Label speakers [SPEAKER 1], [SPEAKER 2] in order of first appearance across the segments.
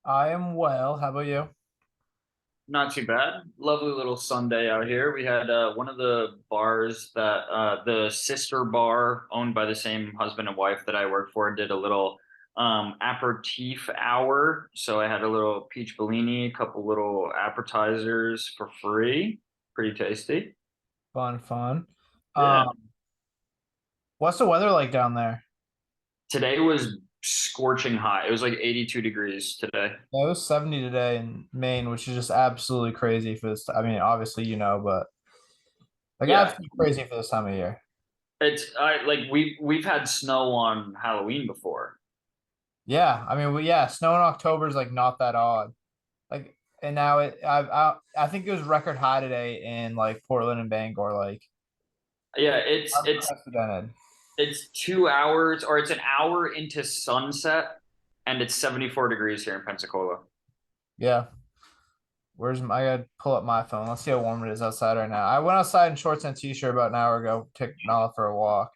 [SPEAKER 1] I am well. How about you?
[SPEAKER 2] Not too bad. Lovely little Sunday out here. We had one of the bars that the sister bar owned by the same husband and wife that I work for did a little aperitif hour. So I had a little peach Bellini, a couple little appetizers for free. Pretty tasty.
[SPEAKER 1] Fun, fun.
[SPEAKER 2] Yeah.
[SPEAKER 1] What's the weather like down there?
[SPEAKER 2] Today was scorching hot. It was like 82 degrees today.
[SPEAKER 1] Yeah, it was 70 today in Maine, which is just absolutely crazy for this. I mean, obviously, but like
[SPEAKER 2] Yeah.
[SPEAKER 1] absolutely crazy for this time of year.
[SPEAKER 2] It's I like we've had snow on Halloween before.
[SPEAKER 1] Yeah, I mean, yeah, snow in October is like not that odd. Like, and now I think it was record high today in like Portland and Bangor, like
[SPEAKER 2] Yeah, it's
[SPEAKER 1] unprecedented.
[SPEAKER 2] It's 2 hours or it's an hour into sunset and it's 74 degrees here in Pensacola.
[SPEAKER 1] Yeah. I gotta pull up my phone. Let's see how warm it is outside right now. I went outside in shorts and t-shirt about an hour ago, took Nala for a walk.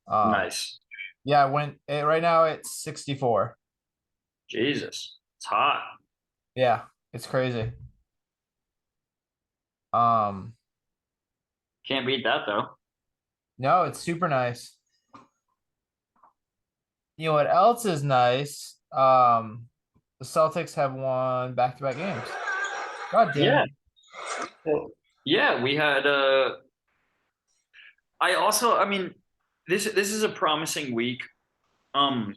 [SPEAKER 1] Um,
[SPEAKER 2] Nice.
[SPEAKER 1] yeah, right now it's 64.
[SPEAKER 2] Jesus. It's hot.
[SPEAKER 1] Yeah, it's crazy. Um,
[SPEAKER 2] Can't beat that though.
[SPEAKER 1] no, it's super nice. You know what else is nice? The Celtics have won back-to-back games. God damn
[SPEAKER 2] Yeah.
[SPEAKER 1] it.
[SPEAKER 2] Yeah, we had I mean this is a promising week. Um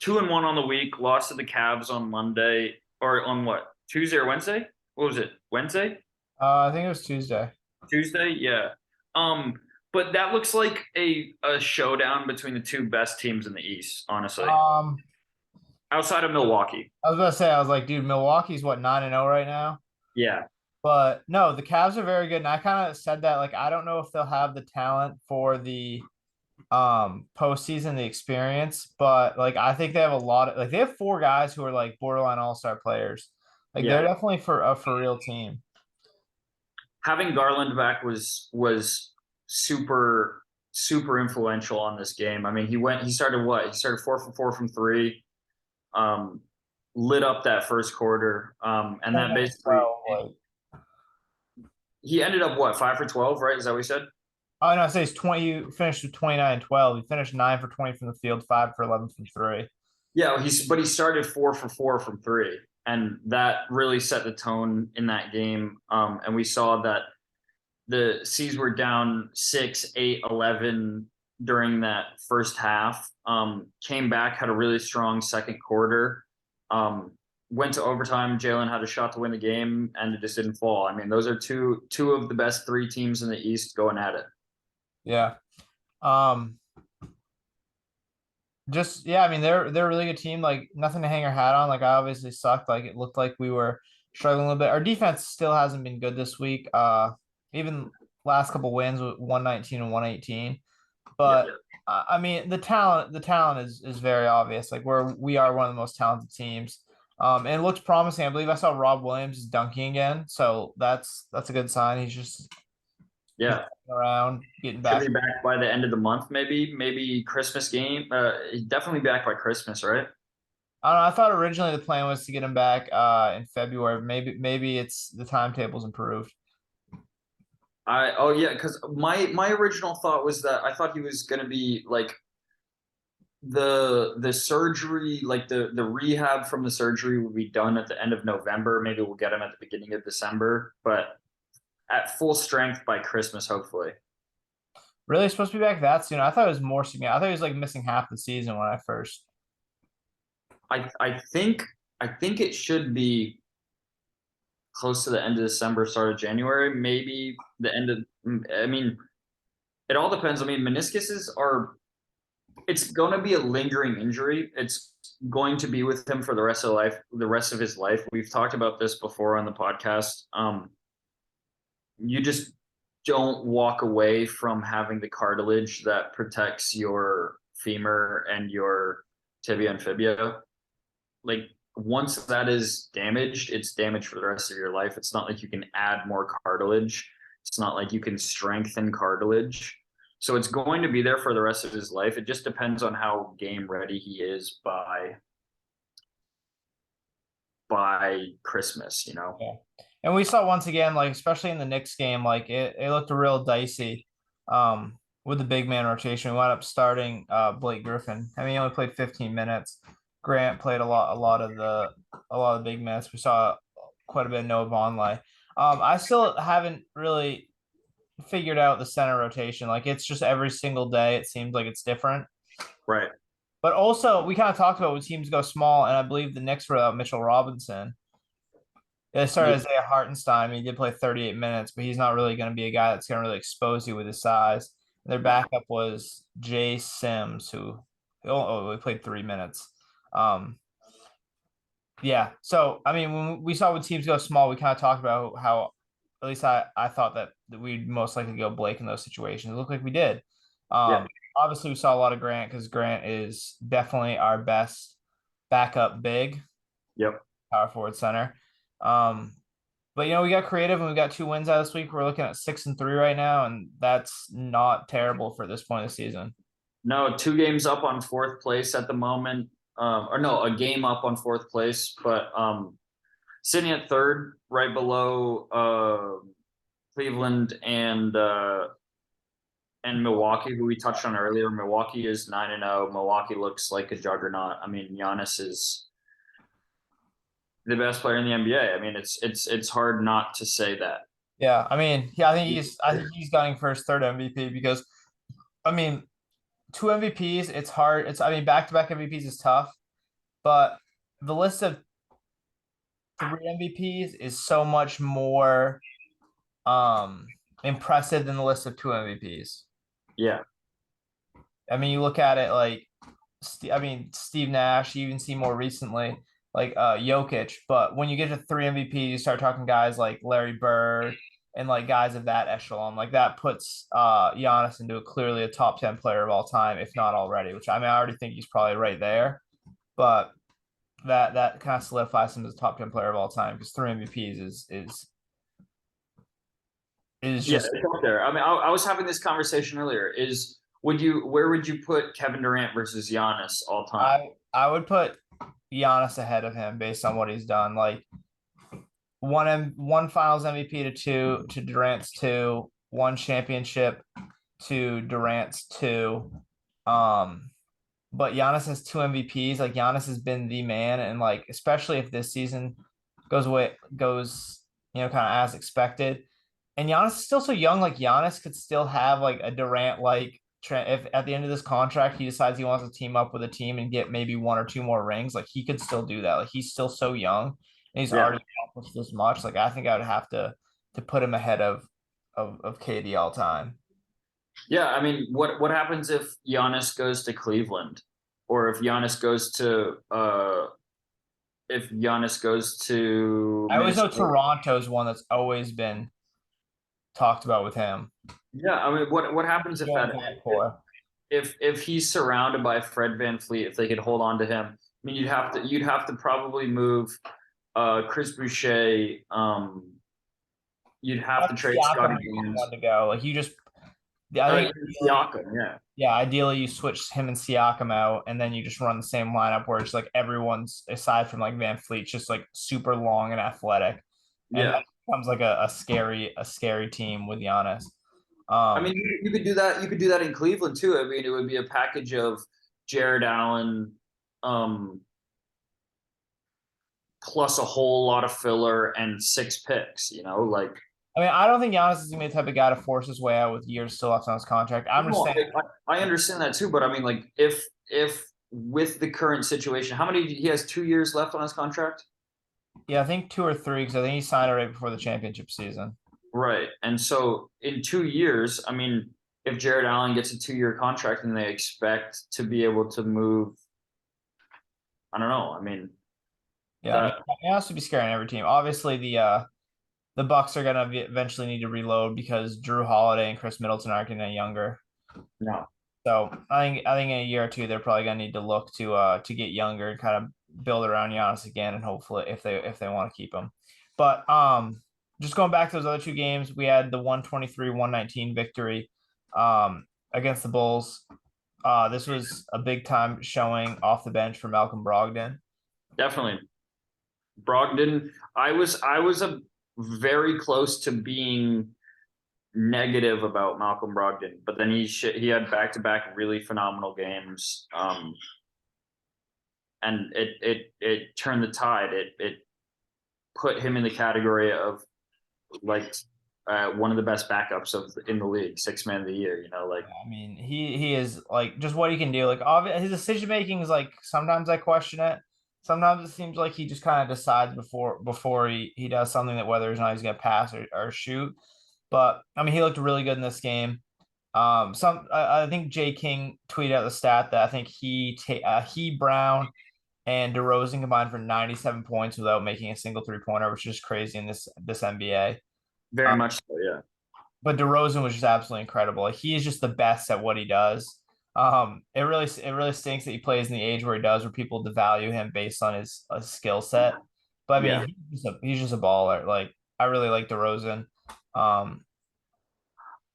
[SPEAKER 2] 2-1 on the week, lost to the Cavs on Monday or on what? Tuesday or Wednesday? What was it? Wednesday?
[SPEAKER 1] I think it was Tuesday.
[SPEAKER 2] Tuesday? Yeah. Um but that looks like a showdown between the two best teams in the East, honestly.
[SPEAKER 1] Um,
[SPEAKER 2] Outside of Milwaukee.
[SPEAKER 1] I was about to say, I was like, dude, Milwaukee's what, 9-0 right now?
[SPEAKER 2] Yeah.
[SPEAKER 1] But no, the Cavs are very good. And I kind of said that, like, I don't know if they'll have the talent for the postseason, the experience, but like I think they have a lot of like they have four guys who are like borderline all-star players. Like they're
[SPEAKER 2] Yeah.
[SPEAKER 1] definitely for a for real team.
[SPEAKER 2] Having Garland back was super influential on this game. I mean, he started what? He started 4 for 4 from three. Um lit up that first quarter. And that
[SPEAKER 1] 29
[SPEAKER 2] basically
[SPEAKER 1] 12, like
[SPEAKER 2] he ended up what, 5 for 12, right? Is that what he said?
[SPEAKER 1] oh no, I say he's 20 you finished with 29 and 12. He finished 9 for 20 from the field, 5 for 11 from three.
[SPEAKER 2] Yeah, he started 4 for 4 from three. And that really set the tone in that game. And we saw that the C's were down 6, 8, 11 during that first half. Came back, had a really strong second quarter. Went to overtime. Jalen had a shot to win the game, and it just didn't fall. I mean, those are two of the best three teams in the East going at it.
[SPEAKER 1] Yeah. Um just yeah, I mean they're a really good team. Like nothing to hang our hat on. Like I obviously sucked. Like it looked like we were struggling a little bit. Our defense still hasn't been good this week. Even last couple wins with 119 and 118.
[SPEAKER 2] Yeah,
[SPEAKER 1] But I mean the talent is very obvious. Like we are one of the most talented teams. And it looks promising. I believe I saw Rob Williams is dunking again, so that's a good sign. He's
[SPEAKER 2] yeah.
[SPEAKER 1] around getting
[SPEAKER 2] Should
[SPEAKER 1] back.
[SPEAKER 2] be back by the end of the month, maybe Christmas game. Definitely back by Christmas, right?
[SPEAKER 1] I don't know. I thought originally the plan was to get him back in February. Maybe it's the timetable's improved.
[SPEAKER 2] Oh yeah, because my original thought was that I thought he was gonna be like the surgery, like the rehab from the surgery would be done at the end of November. Maybe we'll get him at the beginning of December, but at full strength by Christmas, hopefully.
[SPEAKER 1] Really supposed to be back that soon? I thought it was more significant. I thought he was like missing half the season when I first.
[SPEAKER 2] I think it should be close to the end of December, start of January, maybe the end of. I mean, it all depends. I mean, meniscuses are. It's going to be a lingering injury. It's going to be with him for the rest of his life. We've talked about this before on the podcast. You just don't walk away from having the cartilage that protects your femur and your tibia and fibia. Like once that is damaged, it's damaged for the rest of your life. It's not like you can add more cartilage. It's not like you can strengthen cartilage. So it's going to be there for the rest of his life. It just depends on how game ready he is by by Christmas, you know?
[SPEAKER 1] Yeah. And we saw once again, like especially in the Knicks game, like it looked real dicey with the big man rotation. We wound up starting Blake Griffin. I mean, he only played 15 minutes. Grant played a lot of big minutes. We saw quite a bit of Noah Vonleh. I still haven't really figured out the center rotation. Like it's just every single day it seems like it's different.
[SPEAKER 2] Right.
[SPEAKER 1] But also we kind of talked about when teams go small, and I believe the Knicks were without Mitchell Robinson. They started
[SPEAKER 2] Yeah.
[SPEAKER 1] Isaiah Hartenstein. He did play 38 minutes, but he's not really going to be a guy that's going to really expose you with his size. Their backup was Jay Sims, who he played 3 minutes. Um, yeah. So I mean, when we saw when teams go small, we kind of talked about how, at least I thought that we'd most likely go Blake in those situations. It looked like we did.
[SPEAKER 2] Yeah.
[SPEAKER 1] Obviously, we saw a lot of Grant because Grant is definitely our best backup big
[SPEAKER 2] Yep.
[SPEAKER 1] power forward center. Um, but we got creative and we got 2 wins out this week. We're looking at 6-3 right now, and that's not terrible for this point of the season.
[SPEAKER 2] No, 2 games up on fourth place at the moment. Or no, a game up on fourth place, but sitting at third, right below Cleveland and Milwaukee, who we touched on earlier. Milwaukee is 9-0. Milwaukee looks like a juggernaut. I mean, Giannis is the best player in the NBA. I mean, it's hard not to say that.
[SPEAKER 1] Yeah, I mean, yeah, I think he's gunning for his third MVP because I mean, 2 MVPs, it's hard. I mean, back-to-back MVPs is tough, but the list of 3 MVPs is so much more impressive than the list of 2 MVPs.
[SPEAKER 2] Yeah,
[SPEAKER 1] I mean, you look at it like I mean, Steve Nash, you even see more recently, like Jokic. But when you get to 3 MVP, you start talking guys like Larry Bird and like guys of that echelon. Like that puts Giannis into clearly a top 10 player of all time, if not already, which I mean I already think he's probably right there. But that kind of solidifies him as a top 10 player of all time because 3 MVPs is
[SPEAKER 2] yeah,
[SPEAKER 1] just
[SPEAKER 2] it's up there. I mean, I was having this conversation earlier. Where would you put Kevin Durant versus Giannis all time?
[SPEAKER 1] I would put Giannis ahead of him based on what he's done. Like one Finals MVP to two to Durant's two, one championship to Durant's two. But Giannis has 2 MVPs. Like Giannis has been the man, and like especially if this season goes kind of as expected. And Giannis is still so young. Like Giannis could still have like a Durant like if at the end of this contract he decides he wants to team up with a team and get maybe 1 or 2 more rings, like he could still do that. Like he's still so young and he's
[SPEAKER 2] Yeah,
[SPEAKER 1] already accomplished this much. Like I think I would have to put him ahead of KD all time.
[SPEAKER 2] yeah. I mean, what happens if Giannis goes to Cleveland, or if Giannis goes to
[SPEAKER 1] I always know
[SPEAKER 2] Minnesota?
[SPEAKER 1] Toronto's one that's always been talked about with him.
[SPEAKER 2] Yeah, I mean, what happens if
[SPEAKER 1] Joint
[SPEAKER 2] that
[SPEAKER 1] backcourt.
[SPEAKER 2] if he's surrounded by Fred Van Fleet, if they could hold on to him? I mean, you'd have to probably move Chris Boucher. You'd have to trade Scotty
[SPEAKER 1] Siakam
[SPEAKER 2] Barnes.
[SPEAKER 1] one to go. Like you just, I
[SPEAKER 2] Uh,
[SPEAKER 1] think
[SPEAKER 2] Siakam, yeah,
[SPEAKER 1] yeah, ideally you switch him and Siakam out, and then you just run the same lineup where it's like everyone's aside from like Van Fleet, just like super long and athletic, and
[SPEAKER 2] yeah.
[SPEAKER 1] that becomes like a scary team with Giannis.
[SPEAKER 2] I mean, you could do that. You could do that in Cleveland too. I mean, it would be a package of Jared Allen, um, plus a whole lot of filler and 6 picks. Like
[SPEAKER 1] I mean, I don't think Giannis is gonna be the type of guy to force his way out with years still left on his contract. I'm just
[SPEAKER 2] no,
[SPEAKER 1] saying,
[SPEAKER 2] I understand that too. But I mean, like if with the current situation, how many he has 2 years left on his contract?
[SPEAKER 1] yeah, I think 2 or 3 because I think he signed it right before the championship season.
[SPEAKER 2] Right. And so in 2 years, I mean, if Jared Allen gets a 2-year contract and they expect to be able to move, I don't know. I mean,
[SPEAKER 1] Yeah, I mean,
[SPEAKER 2] that
[SPEAKER 1] it has to be scaring every team. Obviously, the Bucks are gonna eventually need to reload because Drew Holiday and Chris Middleton aren't getting any younger.
[SPEAKER 2] no.
[SPEAKER 1] So I think in a year or two they're probably gonna need to look to get younger and kind of build around Giannis again, and hopefully if they want to keep him. But just going back to those other 2 games, we had the 123-119 victory against the Bulls. This was a big time showing off the bench for Malcolm Brogdon.
[SPEAKER 2] Definitely. Brogdon, I was a very close to being negative about Malcolm Brogdon, but then he had back to back really phenomenal games. And it turned the tide. It put him in the category of like one of the best backups in the league, six man of the year. Like
[SPEAKER 1] I mean, he is like just what he can do. Like obvious, his decision making is like sometimes I question it. Sometimes it seems like he just kind of decides before he does something that whether or not he's gonna pass or shoot. But I mean, he looked really good in this game. I think Jay King tweeted out the stat that I think he Brown and DeRozan combined for 97 points without making a single 3-pointer, which is crazy in this NBA.
[SPEAKER 2] very much so, yeah.
[SPEAKER 1] But DeRozan was just absolutely incredible. Like he is just the best at what he does. It really stinks that he plays in the age where he does, where people devalue him based on his skill set. But I
[SPEAKER 2] Yeah.
[SPEAKER 1] mean, he's just a baller. Like I really like DeRozan. Um,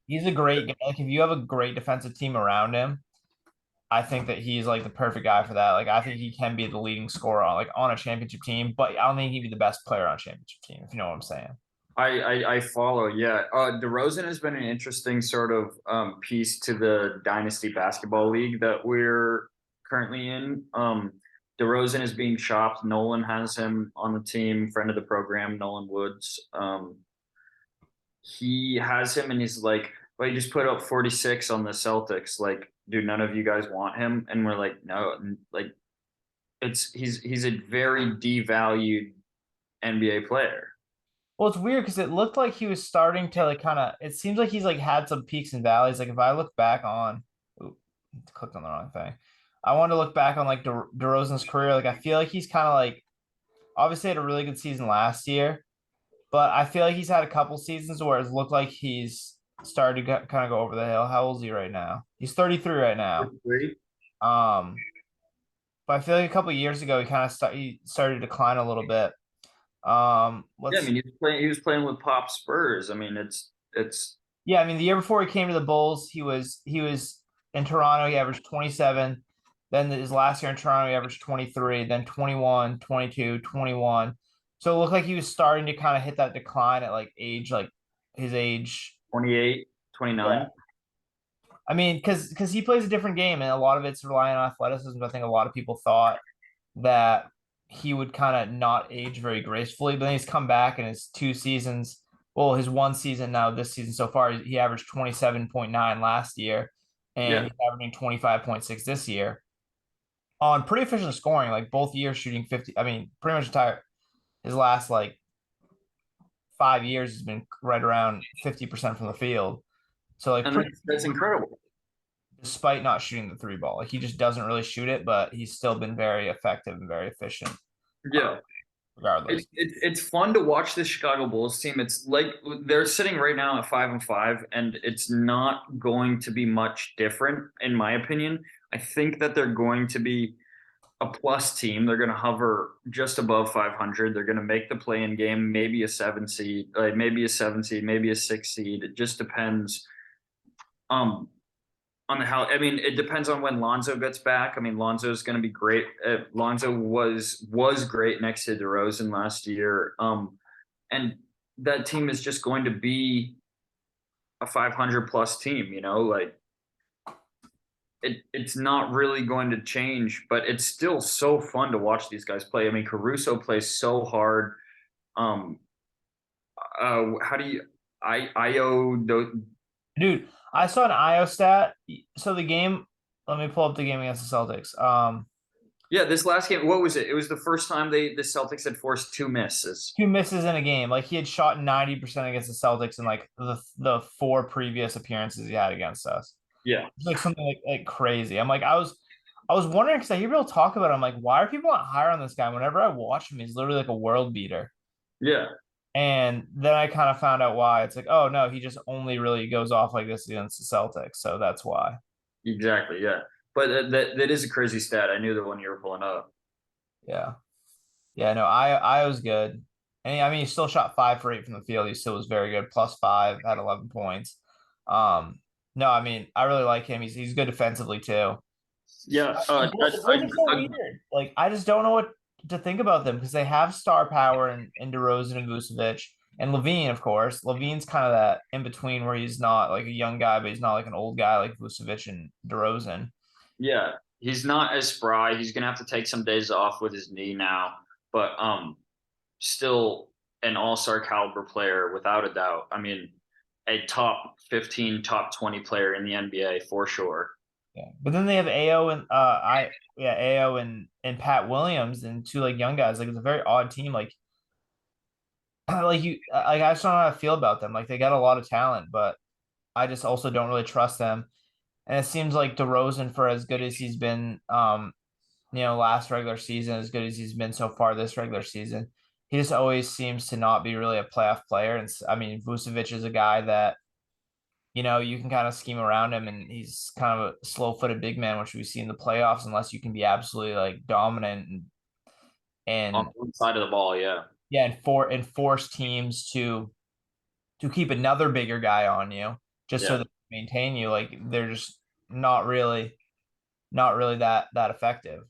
[SPEAKER 1] he's a great guy. Like if you have a great defensive team around him, I think that he's like the perfect guy for that. Like I think he can be the leading scorer on a championship team, but I don't think he'd be the best player on a championship team, if you know what I'm saying.
[SPEAKER 2] I follow. Yeah. DeRozan has been an interesting sort of piece to the Dynasty Basketball League that we're currently in. DeRozan is being shopped. Nolan has him on the team, friend of the program, Nolan Woods. He has him and he's like, well, he just put up 46 on the Celtics. Like, do none of you guys want him? And we're like, no. And like, he's a very devalued NBA player.
[SPEAKER 1] Well, it's weird because it looked like he was starting to like kind of. It seems like he's like had some peaks and valleys. Like if I look back on, ooh, clicked on the wrong thing. I want to look back on like DeRozan's career. Like I feel like he's kind of like obviously had a really good season last year, but I feel like he's had a couple seasons where it's looked like he's started to kind of go over the hill. How old is he right now? He's 33 right now.
[SPEAKER 2] 33?
[SPEAKER 1] Um, but I feel like a couple years ago he started to decline a little bit.
[SPEAKER 2] Yeah, I
[SPEAKER 1] Let's
[SPEAKER 2] mean, he was playing with Pop Spurs. I mean, it's
[SPEAKER 1] Yeah, I mean the year before he came to the Bulls, he was in Toronto, he averaged 27. Then his last year in Toronto, he averaged 23, then 21, 22, 21. So it looked like he was starting to kind of hit that decline at like his age.
[SPEAKER 2] 28,
[SPEAKER 1] Yeah.
[SPEAKER 2] 29.
[SPEAKER 1] I mean, because he plays a different game and a lot of it's relying on athleticism. I think a lot of people thought that he would kind of not age very gracefully, but then he's come back in his 2 seasons. Well, his 1 season now, this season so far, he averaged 27.9 last year, and
[SPEAKER 2] Yeah.
[SPEAKER 1] he's averaging 25.6 this year on pretty efficient scoring. Like both years shooting 50. I mean, pretty much entire his last like 5 years has been right around 50% from the field. So like
[SPEAKER 2] And
[SPEAKER 1] pretty
[SPEAKER 2] that's incredible.
[SPEAKER 1] despite not shooting the three ball. Like he just doesn't really shoot it, but he's still been very effective and very efficient,
[SPEAKER 2] Yeah.
[SPEAKER 1] regardless.
[SPEAKER 2] It's fun to watch the Chicago Bulls team. It's like they're sitting right now at 5-5, and it's not going to be much different, in my opinion. I think that they're going to be a plus team. They're going to hover just above 500. They're going to make the play-in game, maybe a 7 seed, like maybe a 7 seed, maybe a 6 seed. It just depends. Um, on how I mean, it depends on when Lonzo gets back. I mean, Lonzo is going to be great. Lonzo was great next to DeRozan last year, and that team is just going to be a 500 plus team. Like it's not really going to change, but it's still so fun to watch these guys play. I mean, Caruso plays so hard. Um, how do you Io
[SPEAKER 1] Dude, I saw an IO stat. So the game, let me pull up the game against the Celtics.
[SPEAKER 2] Yeah, this last game, what was it? It was the first time the Celtics had forced two misses.
[SPEAKER 1] 2 misses in a game. Like he had shot 90% against the Celtics in like the 4 previous appearances he had against us.
[SPEAKER 2] Yeah,
[SPEAKER 1] It's like something like crazy. I was wondering because I hear people talk about him. Like, why are people not higher on this guy? Whenever I watch him, he's literally like a world beater.
[SPEAKER 2] yeah,
[SPEAKER 1] And then I kind of found out why. It's like, oh no, he just only really goes off like this against the Celtics. So that's why.
[SPEAKER 2] exactly. Yeah, but that is a crazy stat. I knew the one you were pulling up.
[SPEAKER 1] Yeah. Yeah, no, I was good. And I mean he still shot 5 for 8 from the field. He still was very good. +5, had 11 points. No, I mean, I really like him. He's good defensively too.
[SPEAKER 2] Yeah,
[SPEAKER 1] The Bulls are so weird. Like I just don't know what to think about them because they have star power in DeRozan and Vucevic and Levine, of course. Levine's kind of that in between where he's not like a young guy, but he's not like an old guy like Vucevic and DeRozan.
[SPEAKER 2] Yeah, he's not as spry. He's gonna have to take some days off with his knee now, but still an all-star caliber player without a doubt. I mean, a top 15, top 20 player in the NBA for sure.
[SPEAKER 1] Yeah, but then they have Ao and Ao and Pat Williams and two like young guys. Like it's a very odd team. Like like like I just don't know how to feel about them. Like they got a lot of talent, but I just also don't really trust them. And it seems like DeRozan, for as good as he's been, last regular season, as good as he's been so far this regular season, he just always seems to not be really a playoff player. And I mean, Vucevic is a guy that you can kind of scheme around him, and he's kind of a slow-footed big man, which we see in the playoffs, unless you can be absolutely like dominant
[SPEAKER 2] On
[SPEAKER 1] and
[SPEAKER 2] one side of the ball, yeah.
[SPEAKER 1] yeah, and force teams to keep another bigger guy on you just so
[SPEAKER 2] Yeah.
[SPEAKER 1] that they maintain you. Like they're just not really that effective.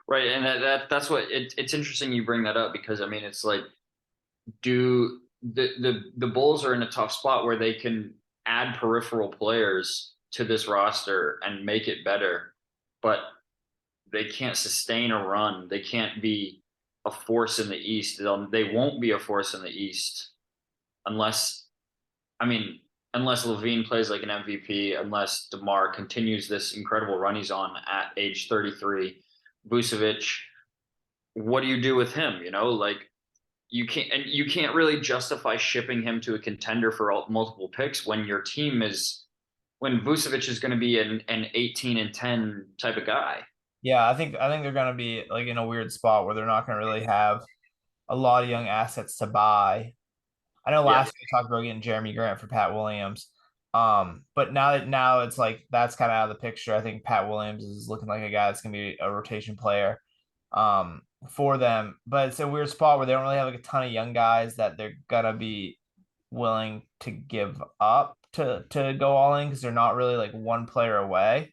[SPEAKER 2] Right. And that's what it's interesting you bring that up because I mean it's like do the Bulls are in a tough spot where they can add peripheral players to this roster and make it better, but they can't sustain a run. They can't be a force in the East. They won't be a force in the East unless, I mean, unless Levine plays like an MVP, unless DeMar continues this incredible run he's on at age 33. Vucevic, what do you do with him? Like you can't really justify shipping him to a contender for multiple picks when your team is when Vucevic is going to be an 18-10 type of guy.
[SPEAKER 1] Yeah, I think they're gonna be like in a weird spot where they're not gonna really have a lot of young assets to buy. I know
[SPEAKER 2] Yeah,
[SPEAKER 1] last year we talked about getting Jeremy Grant for Pat Williams. But now it's like that's kind of out of the picture. I think Pat Williams is looking like a guy that's gonna be a rotation player for them. But it's a weird spot where they don't really have like a ton of young guys that they're gonna be willing to give up to go all in because they're not really like one player away.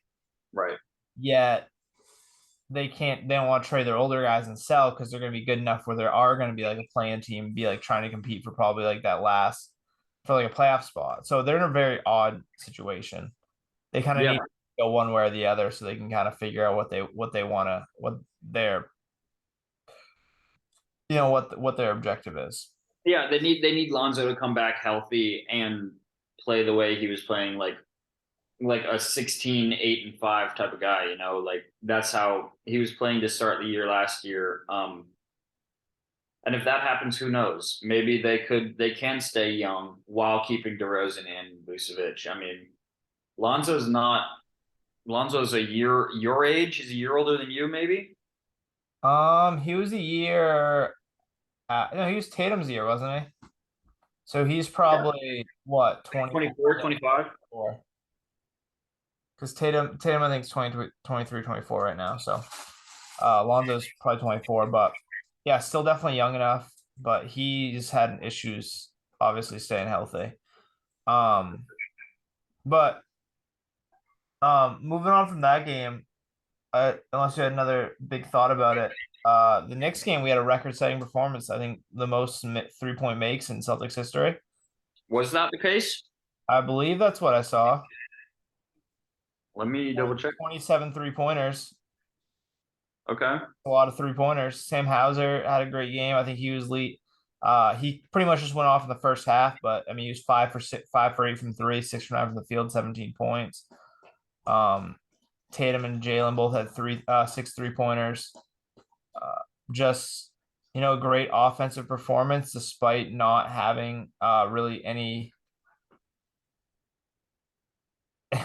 [SPEAKER 2] right.
[SPEAKER 1] Yet they don't want to trade their older guys and sell because they're going to be good enough where there are going to be like a playing team, be like trying to compete for probably like that last for like a playoff spot. So they're in a very odd situation. They kind of
[SPEAKER 2] Yeah,
[SPEAKER 1] need to go one way or the other so they can kind of figure out what they want to what their what their objective is.
[SPEAKER 2] yeah. They need Lonzo to come back healthy and play the way he was playing, like a 16-8-5 type of guy. Like that's how he was playing to start the year last year. And if that happens, who knows? Maybe they can stay young while keeping DeRozan and Vucevic. I mean, Lonzo's not Lonzo's a year your age. He's a year older than you, maybe.
[SPEAKER 1] He was a year. No, he was Tatum's year, wasn't he? So he's
[SPEAKER 2] Yeah,
[SPEAKER 1] probably what 24,
[SPEAKER 2] 24, 25.
[SPEAKER 1] because Tatum I think is 20, 23, 24 right now. So Lonzo's probably 24, but yeah, still definitely young enough. But he's had issues, obviously staying healthy. Um, but moving on from that game, unless you had another big thought about it, the Knicks game we had a record-setting performance. I think the most 3-point makes in Celtics history.
[SPEAKER 2] Was that the case?
[SPEAKER 1] I believe that's what I saw.
[SPEAKER 2] Let me double check.
[SPEAKER 1] 27 3-pointers.
[SPEAKER 2] Okay.
[SPEAKER 1] A lot of 3-pointers. Sam Hauser had a great game. I think he was lead. He pretty much just went off in the first half, but I mean, he was 5 for 6, 5 for 8 from three, 6 for 9 from the field, 17 points. Um, Tatum and Jalen both had 6 3-pointers. Just a great offensive performance despite not having really any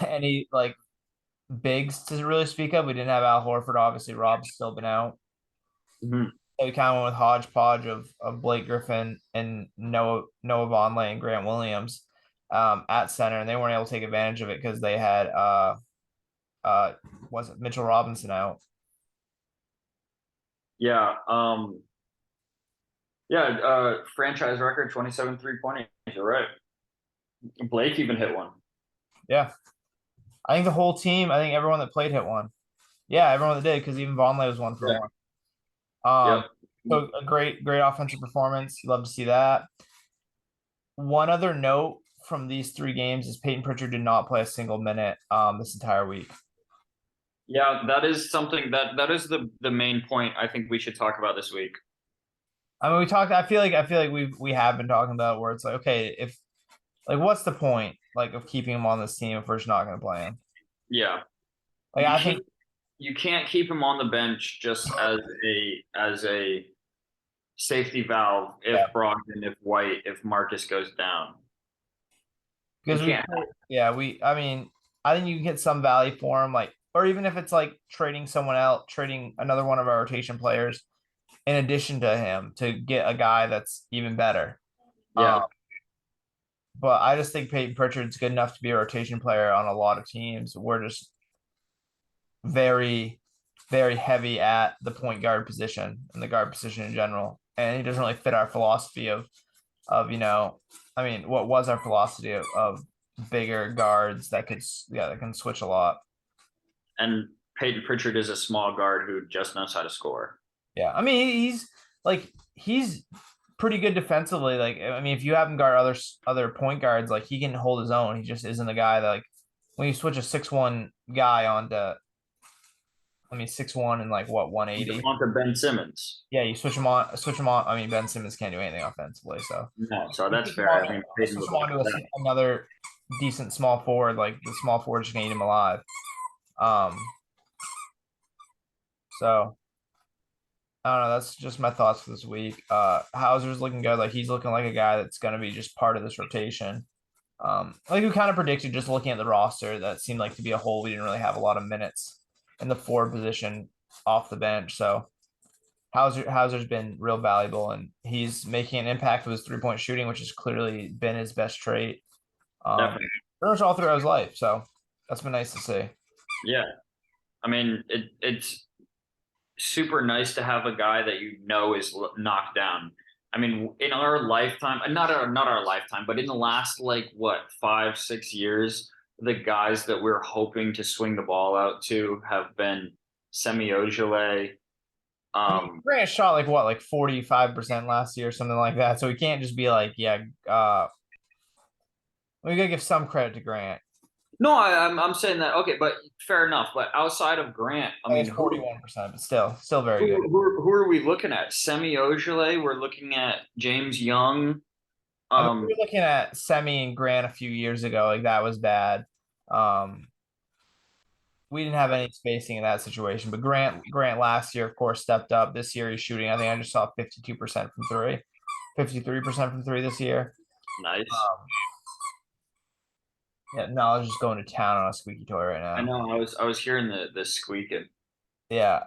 [SPEAKER 1] any like bigs to really speak of. We didn't have Al Horford, obviously. Rob's still been out.
[SPEAKER 2] Mhm.
[SPEAKER 1] So we kind of went with hodgepodge of Blake Griffin and Noah Vonleh and Grant Williams at center, and they weren't able to take advantage of it because they had uh was it Mitchell Robinson out.
[SPEAKER 2] Yeah. Yeah. Franchise record 27 3-point. You're right. Blake even hit one.
[SPEAKER 1] Yeah, I think the whole team. I think everyone that played hit one. Yeah, everyone that did because even Vonleh was 1 for
[SPEAKER 2] Yeah.
[SPEAKER 1] 1.
[SPEAKER 2] Yep.
[SPEAKER 1] So a great offensive performance. You love to see that. One other note from these three games is Peyton Pritchard did not play a single minute this entire week.
[SPEAKER 2] Yeah, that is something that is the main point I think we should talk about this week.
[SPEAKER 1] I mean, we talked. I feel like we have been talking about where it's like, okay, if like, what's the point like of keeping him on this team if we're just not going to play him?
[SPEAKER 2] Yeah.
[SPEAKER 1] Like,
[SPEAKER 2] You
[SPEAKER 1] I
[SPEAKER 2] can't
[SPEAKER 1] think,
[SPEAKER 2] you can't keep him on the bench just as a safety valve
[SPEAKER 1] yeah,
[SPEAKER 2] if Brogdon, if White, if Marcus goes down. You
[SPEAKER 1] because we,
[SPEAKER 2] can't.
[SPEAKER 1] yeah, I mean, I think you can get some value for him, like, or even if it's like trading someone else, trading another one of our rotation players in addition to him to get a guy that's even better.
[SPEAKER 2] Yeah,
[SPEAKER 1] But I just think Peyton Pritchard's good enough to be a rotation player on a lot of teams. We're just very, very heavy at the point guard position and the guard position in general. And he doesn't really fit our philosophy of I mean, what was our philosophy of bigger guards that that can switch a lot.
[SPEAKER 2] and Peyton Pritchard is a small guard who just knows how to score.
[SPEAKER 1] Yeah. I mean, he's pretty good defensively. Like, I mean, if you have him guard other point guards, like he can hold his own. He just isn't a guy that, like, when you switch a 6'1" guy onto, I mean, 6'1" and like what, 180.
[SPEAKER 2] On to Ben Simmons.
[SPEAKER 1] Yeah, you switch him on. I mean, Ben Simmons can't do anything offensively, so
[SPEAKER 2] No, so
[SPEAKER 1] you
[SPEAKER 2] that's
[SPEAKER 1] switch him
[SPEAKER 2] fair. I
[SPEAKER 1] on,
[SPEAKER 2] mean, Peyton
[SPEAKER 1] switch
[SPEAKER 2] would
[SPEAKER 1] him
[SPEAKER 2] like
[SPEAKER 1] on to
[SPEAKER 2] that.
[SPEAKER 1] another decent small forward. Like, the small forward just gonna eat him alive. Um, so I don't know. That's just my thoughts for this week. Hauser's looking good. Like, he's looking like a guy that's gonna be just part of this rotation. Like we kind of predicted, just looking at the roster, that seemed like to be a hole. We didn't really have a lot of minutes in the forward position off the bench. So Hauser's been real valuable, and he's making an impact with his 3-point shooting, which has clearly been his best trait.
[SPEAKER 2] Definitely.
[SPEAKER 1] Pretty much all throughout his life. So that's been nice to see.
[SPEAKER 2] Yeah. I mean, it's super nice to have a guy that you know is knocked down. I mean, in our lifetime, not our lifetime, but in the last like what 5 6 years, the guys that we're hoping to swing the ball out to have been Semi Ojale.
[SPEAKER 1] I mean, Grant shot like what, like 45% last year, or something like that. So we can't just be like, yeah, we gotta give some credit to Grant.
[SPEAKER 2] No, I'm saying that okay, but fair enough. But outside of Grant, I
[SPEAKER 1] Like,
[SPEAKER 2] mean,
[SPEAKER 1] it's 41%, but still very good.
[SPEAKER 2] who are we looking at? Semi Ojale. We're looking at James Young.
[SPEAKER 1] I mean, we
[SPEAKER 2] Um,
[SPEAKER 1] were looking at Semi and Grant a few years ago. Like, that was bad. Um, we didn't have any spacing in that situation, but Grant last year, of course, stepped up. This year he's shooting. I think I just saw 52% from three, 53% from three this year.
[SPEAKER 2] nice.
[SPEAKER 1] Um, yeah, no, I was just going to town on a squeaky toy right
[SPEAKER 2] I
[SPEAKER 1] now.
[SPEAKER 2] know. I was hearing the squeaking.
[SPEAKER 1] Yeah.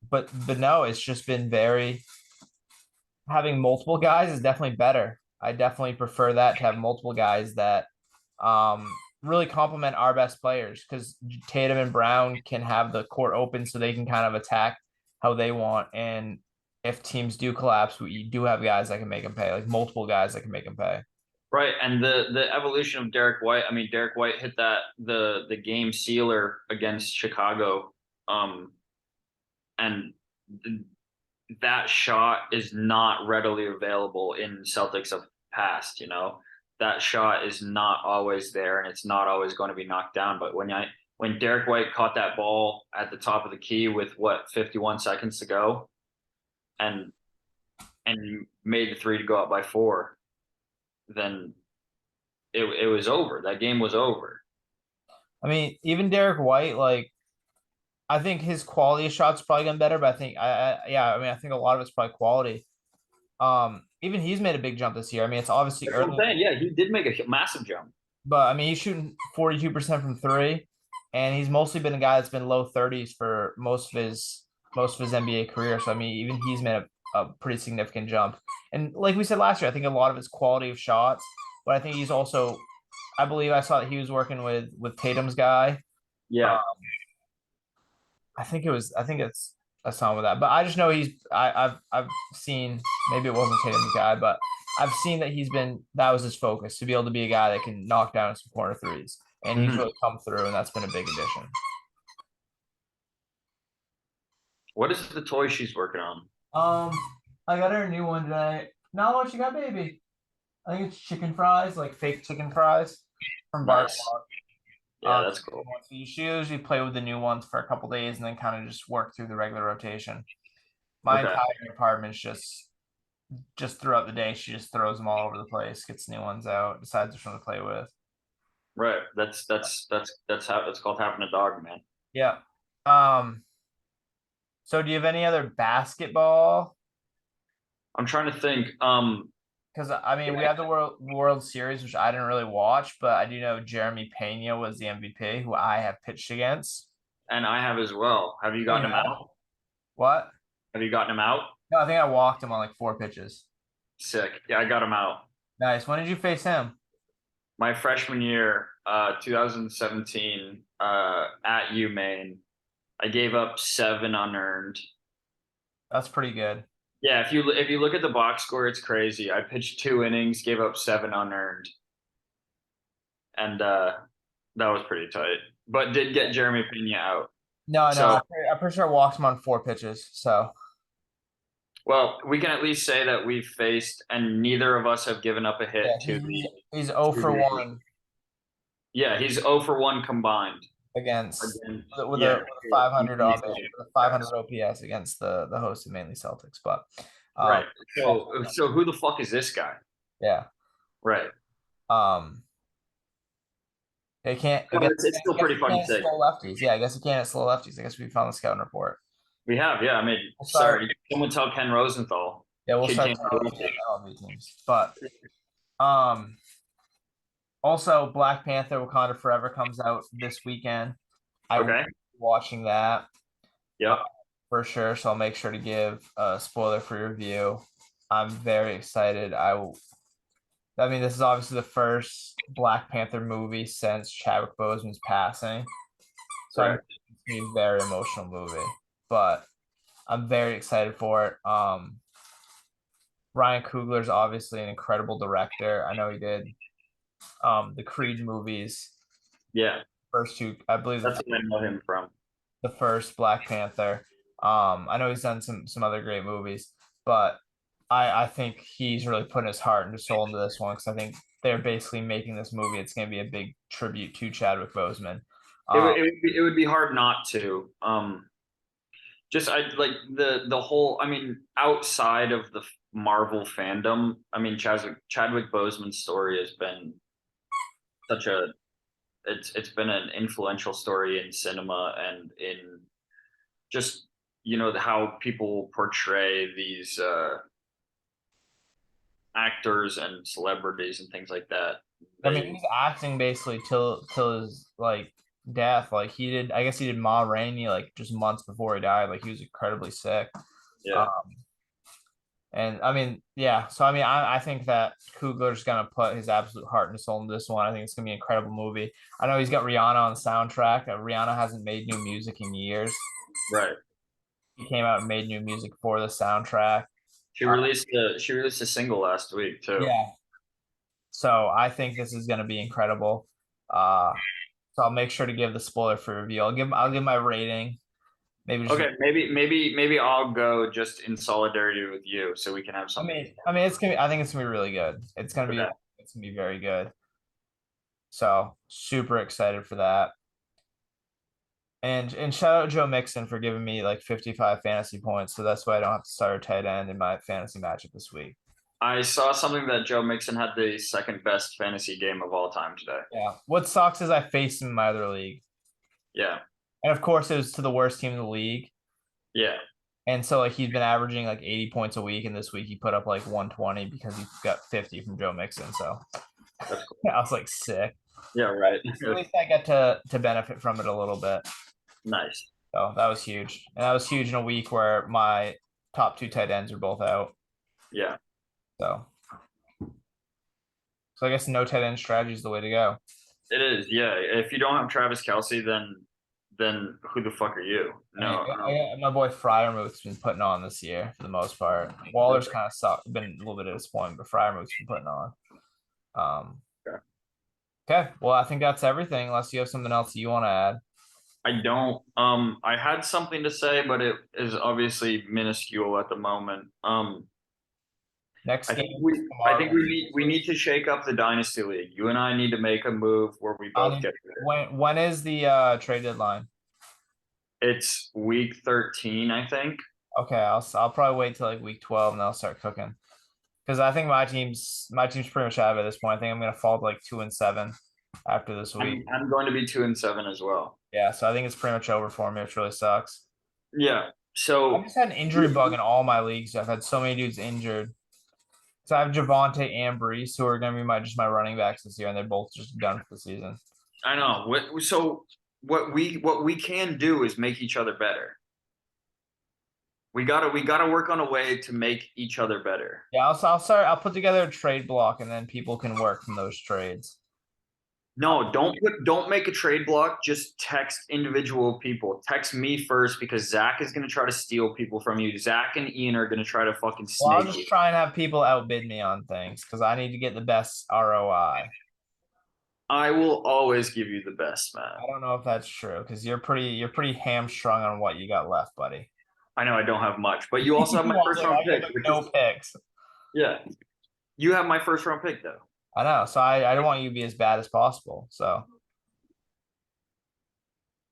[SPEAKER 1] But no, it's just been very, having multiple guys is definitely better. I definitely prefer that, to have multiple guys that really complement our best players, because Tatum and Brown can have the court open so they can kind of attack how they want. And if teams do collapse, we do have guys that can make them pay, like multiple guys that can make them pay.
[SPEAKER 2] Right, and the evolution of Derek White. I mean, Derek White hit the game sealer against Chicago, and that shot is not readily available in Celtics of past. You know, that shot is not always there, and it's not always going to be knocked down. But when Derek White caught that ball at the top of the key with what 51 seconds to go, and made the three to go up by four, then it was over. That game was over.
[SPEAKER 1] I mean, even Derek White, like, I think his quality of shots probably gotten better, but I think yeah, I mean, I think a lot of it's probably quality. Even he's made a big jump this year. I mean, it's obviously
[SPEAKER 2] That's what I'm
[SPEAKER 1] early,
[SPEAKER 2] saying. Yeah, he did make a massive jump.
[SPEAKER 1] but I mean, he's shooting 42% from three, and he's mostly been a guy that's been low 30s for most of his NBA career. So I mean, even he's made a pretty significant jump. And like we said last year, I think a lot of his quality of shots, but I think he's also, I believe I saw that he was working with Tatum's guy.
[SPEAKER 2] Yeah.
[SPEAKER 1] I think it's a song with that. But I just know I've seen, maybe it wasn't Tatum's guy, but I've seen that that was his focus, to be able to be a guy that can knock down some corner threes. And he's
[SPEAKER 2] Mhm.
[SPEAKER 1] really come through, and that's been a big addition.
[SPEAKER 2] What is the toy she's working on?
[SPEAKER 1] Um, I got her a new one today. Not what you got, baby. I think it's chicken fries, like fake chicken fries from Bark.
[SPEAKER 2] Nice. Yeah, that's cool.
[SPEAKER 1] So you should usually play with the new ones for a couple days and then kind of just work through the regular rotation. My
[SPEAKER 2] Okay.
[SPEAKER 1] entire apartment's just throughout the day. She just throws them all over the place, gets new ones out, decides which one to play with.
[SPEAKER 2] Right. That's how it's called having a dog, man.
[SPEAKER 1] Yeah. Um. So do you have any other basketball?
[SPEAKER 2] I'm trying to think.
[SPEAKER 1] Because I mean, we have the World Series, which I didn't really watch, but I do know Jeremy Pena was the MVP, who I have pitched against.
[SPEAKER 2] And I have as well. Have you
[SPEAKER 1] Oh,
[SPEAKER 2] gotten
[SPEAKER 1] you
[SPEAKER 2] him
[SPEAKER 1] have?
[SPEAKER 2] out?
[SPEAKER 1] What?
[SPEAKER 2] Have you gotten him out?
[SPEAKER 1] No, I think I walked him on like 4 pitches.
[SPEAKER 2] Sick. Yeah, I got him out.
[SPEAKER 1] Nice. When did you face him?
[SPEAKER 2] My freshman year, 2017, at UMaine, I gave up 7 unearned.
[SPEAKER 1] That's pretty good.
[SPEAKER 2] Yeah, if you look at the box score, it's crazy. I pitched 2 innings, gave up 7 unearned, and that was pretty tight. But did get Jeremy Pena out.
[SPEAKER 1] No, no,
[SPEAKER 2] So,
[SPEAKER 1] I'm pretty sure I walked him on 4 pitches. So
[SPEAKER 2] well, we can at least say that we've faced, and neither of us have given up a
[SPEAKER 1] yeah,
[SPEAKER 2] hit to
[SPEAKER 1] he's 0
[SPEAKER 2] to
[SPEAKER 1] for
[SPEAKER 2] the.
[SPEAKER 1] 1
[SPEAKER 2] Yeah, he's 0 for 1 combined
[SPEAKER 1] against
[SPEAKER 2] against
[SPEAKER 1] with
[SPEAKER 2] yeah,
[SPEAKER 1] a 500
[SPEAKER 2] mainly
[SPEAKER 1] on
[SPEAKER 2] Celtics.
[SPEAKER 1] with a 500 OPS against the hosted mainly Celtics. But um,
[SPEAKER 2] Right. So who the fuck is this guy?
[SPEAKER 1] yeah,
[SPEAKER 2] Right.
[SPEAKER 1] um, they can't.
[SPEAKER 2] Well, it's still
[SPEAKER 1] I guess
[SPEAKER 2] pretty
[SPEAKER 1] you
[SPEAKER 2] fucking
[SPEAKER 1] can't
[SPEAKER 2] sick.
[SPEAKER 1] slow lefties. Yeah, I guess you can't slow lefties. I guess we found the scouting report.
[SPEAKER 2] We have, yeah. I mean,
[SPEAKER 1] We'll start.
[SPEAKER 2] sorry, someone tell Ken Rosenthal.
[SPEAKER 1] Yeah, we'll
[SPEAKER 2] Kid
[SPEAKER 1] start
[SPEAKER 2] can't do
[SPEAKER 1] telling
[SPEAKER 2] anything.
[SPEAKER 1] MLB teams. But um, also Black Panther: Wakanda Forever comes out this weekend. I will
[SPEAKER 2] Okay.
[SPEAKER 1] be watching that uh,
[SPEAKER 2] Yep.
[SPEAKER 1] for sure. So I'll make sure to give a spoiler-free review. I'm very excited. I mean, this is obviously the first Black Panther movie since Chadwick Boseman's passing. So I'm
[SPEAKER 2] Correct.
[SPEAKER 1] it's gonna be a very emotional movie. But I'm very excited for it. Ryan Coogler's obviously an incredible director. I know he did the Creed movies,
[SPEAKER 2] Yeah.
[SPEAKER 1] first two, I believe
[SPEAKER 2] That's what I know him from.
[SPEAKER 1] the first Black Panther. I know he's done some other great movies, but I think he's really putting his heart and soul into this one because I think they're basically making this movie. It's going to be a big tribute to Chadwick Boseman.
[SPEAKER 2] It would be hard not to. Just I like the whole. I mean, outside of the Marvel fandom, I mean, Chadwick Boseman's story has been such a. It's been an influential story in cinema and in just how people portray these actors and celebrities and things like that.
[SPEAKER 1] I mean,
[SPEAKER 2] They
[SPEAKER 1] he's acting basically till his like death. Like he did, I guess he did Ma Rainey like just months before he died. Like he was incredibly sick.
[SPEAKER 2] yeah.
[SPEAKER 1] Um, and I mean, yeah. So I mean, I think that Coogler's gonna put his absolute heart and soul into this one. I think it's gonna be an incredible movie. I know he's got Rihanna on the soundtrack. Rihanna hasn't made new music in years.
[SPEAKER 2] Right.
[SPEAKER 1] He came out and made new music for the soundtrack. Uh,
[SPEAKER 2] She released a single last week too.
[SPEAKER 1] yeah. So I think this is gonna be incredible. Uh, so I'll make sure to give the spoiler for review. I'll give my rating. Maybe just
[SPEAKER 2] Okay, maybe I'll go just in solidarity with you so we can have
[SPEAKER 1] I
[SPEAKER 2] something.
[SPEAKER 1] mean I mean it's gonna be I think it's gonna be really good.
[SPEAKER 2] Okay.
[SPEAKER 1] It's gonna be very good. So super excited for that. And shout out Joe Mixon for giving me like 55 fantasy points. So that's why I don't have to start a tight end in my fantasy matchup this week.
[SPEAKER 2] I saw something that Joe Mixon had the second best fantasy game of all time today.
[SPEAKER 1] Yeah. What sucks is I faced him in my other league.
[SPEAKER 2] Yeah.
[SPEAKER 1] And of course it was to the worst team in the league.
[SPEAKER 2] Yeah.
[SPEAKER 1] And so like he's been averaging like 80 points a week, and this week he put up like 120 because he got 50 from Joe Mixon. So
[SPEAKER 2] That's cool.
[SPEAKER 1] I was like sick.
[SPEAKER 2] Yeah, right.
[SPEAKER 1] At least I get to benefit from it a little bit.
[SPEAKER 2] Nice.
[SPEAKER 1] So that was huge. And that was huge in a week where my top two tight ends are both out.
[SPEAKER 2] Yeah.
[SPEAKER 1] So I guess no tight end strategy is the way to go.
[SPEAKER 2] It is. Yeah. If you don't have Travis Kelce, then who the fuck are you?
[SPEAKER 1] I mean,
[SPEAKER 2] No.
[SPEAKER 1] my boy Fryermuth's been putting on this year for the most part. Waller's kind of sucked, been a little bit of disappointment, but Fryermuth's been putting on. Um,
[SPEAKER 2] Okay.
[SPEAKER 1] okay, well, I think that's everything. Unless you have something else you want to add.
[SPEAKER 2] I don't. I had something to say, but it is obviously minuscule at the moment.
[SPEAKER 1] Next
[SPEAKER 2] I think
[SPEAKER 1] game
[SPEAKER 2] we
[SPEAKER 1] is
[SPEAKER 2] I
[SPEAKER 1] tomorrow.
[SPEAKER 2] think we need to shake up the dynasty league. You and I need to make a move where we
[SPEAKER 1] I
[SPEAKER 2] both
[SPEAKER 1] need
[SPEAKER 2] get there.
[SPEAKER 1] when is the trade deadline?
[SPEAKER 2] It's week 13, I think.
[SPEAKER 1] Okay, I'll probably wait till like week 12 and I'll start cooking. Because I think my team's pretty much out of it at this point. I think I'm gonna fall to like 2-7 after this week.
[SPEAKER 2] I'm going to be 2-7 as well.
[SPEAKER 1] Yeah, so I think it's pretty much over for me, which really sucks.
[SPEAKER 2] Yeah.
[SPEAKER 1] I
[SPEAKER 2] So
[SPEAKER 1] just had an injury bug in all my leagues. I've had so many dudes injured. So I have Javante and Brees, who are gonna be my running backs this year, and they're both just done for the season.
[SPEAKER 2] I know. What we can do is make each other better. We gotta work on a way to make each other better.
[SPEAKER 1] Yeah, I'll start. I'll put together a trade block, and then people can work from those trades.
[SPEAKER 2] No, don't make a trade block. Just text individual people. Text me first because Zach is gonna try to steal people from you. Zach and Ian are gonna try to fucking
[SPEAKER 1] Well, I'll
[SPEAKER 2] snake
[SPEAKER 1] just
[SPEAKER 2] you.
[SPEAKER 1] try and have people outbid me on things because I need to get the best ROI.
[SPEAKER 2] I will always give you the best, man.
[SPEAKER 1] I don't know if that's true because you're pretty hamstrung on what you got left, buddy.
[SPEAKER 2] I know I don't have much, but you also have my first round
[SPEAKER 1] I get
[SPEAKER 2] pick,
[SPEAKER 1] like
[SPEAKER 2] which
[SPEAKER 1] no
[SPEAKER 2] is
[SPEAKER 1] picks.
[SPEAKER 2] yeah. You have my first round pick though.
[SPEAKER 1] I know, so I don't want you to be as bad as possible. So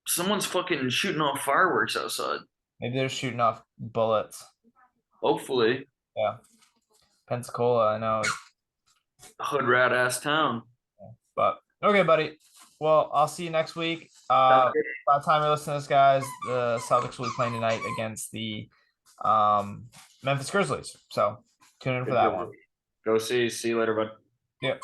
[SPEAKER 2] Someone's fucking shooting off fireworks outside.
[SPEAKER 1] maybe they're shooting off bullets.
[SPEAKER 2] Hopefully,
[SPEAKER 1] Yeah, Pensacola, I know,
[SPEAKER 2] hood rat ass town.
[SPEAKER 1] but okay, buddy. Well, I'll see you next week.
[SPEAKER 2] Sounds good.
[SPEAKER 1] By the time you're listening to this, guys, the Celtics will be playing tonight against the Memphis Grizzlies. So tune in for
[SPEAKER 2] Good
[SPEAKER 1] that
[SPEAKER 2] deal.
[SPEAKER 1] one.
[SPEAKER 2] Go see. See you later, bud.
[SPEAKER 1] Yeah.